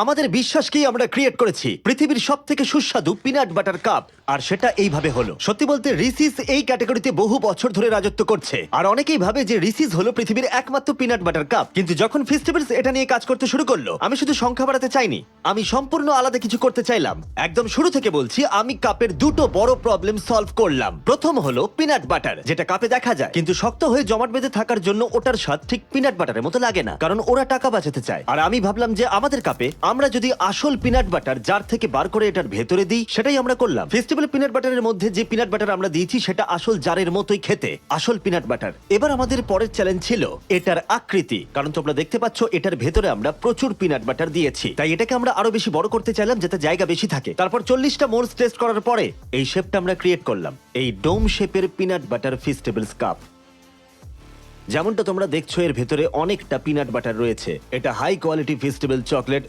আমাদের বিশ্বাসকেই আমরা ক্রিয়েট করেছি পৃথিবীর সব থেকে সুস্বাদু পিনাট বাটার কাপ, আর সেটা এইভাবে হলো। সত্যি বলতে রিসিস এই ক্যাটাগরিতে বহু বছর ধরে রাজত্ব করছে, আর অনেকেই ভাবে যে রিসিস হলো পৃথিবীর একমাত্র পিনাট বাটার কাপ। কিন্তু যখন ফেস্টিভ্যালস এটা নিয়ে কাজ করতে শুরু করলো, আমি শুধু সংখ্যা বাড়াতে চাইনি, আমি সম্পূর্ণ আলাদা কিছু করতে চাইলাম। একদম শুরু থেকে বলছি, আমি কাপের দুটো বড় প্রবলেম সলভ করলাম। প্রথম হলো পিনাট বাটার, যেটা কাপে দেখা যায় কিন্তু শক্ত হয়ে জমাট বেঁধে থাকার জন্য ওটার স্বাদ ঠিক পিনাট বাটারের মতো লাগে না, কারণ ওরা টাকা বাঁচাতে চায়। আর আমি ভাবলাম যে আমাদের কাপে আমরা যদি আসল পিনাট বাটার জার থেকে বার করে এটার ভেতরে দিই, সেটাই আমরা করলাম। ফেস্টিভ্যাল পিনাট বাটারের মধ্যে যে পিনাট বাটার আমরা দিয়েছি সেটা আসল জারের মতোই খেতে, আসল পিনাট বাটার। এবার আমাদের পরের চ্যালেঞ্জ ছিল এটার আকৃতি, কারণ তোমরা দেখতে পাচ্ছ এটার ভেতরে আমরা প্রচুর পিনাট বাটার দিয়েছি, তাই এটাকে আমরা আরো বেশি বড় করতে চাইলাম যাতে জায়গা বেশি থাকে। তারপর 40টা মোল্স টেস্ট করার পরে এই শেপটা আমরা ক্রিয়েট করলাম, এই ডোম শেপের পিনাট বাটার ফেস্টিভ্যালস কাপ। যেমনটা তোমরা দেখছো এর ভেতরে অনেকটা পিনাট বাটার রয়েছে। এটা হাই কোয়ালিটি ফেস্টিভ্যাল চকলেট।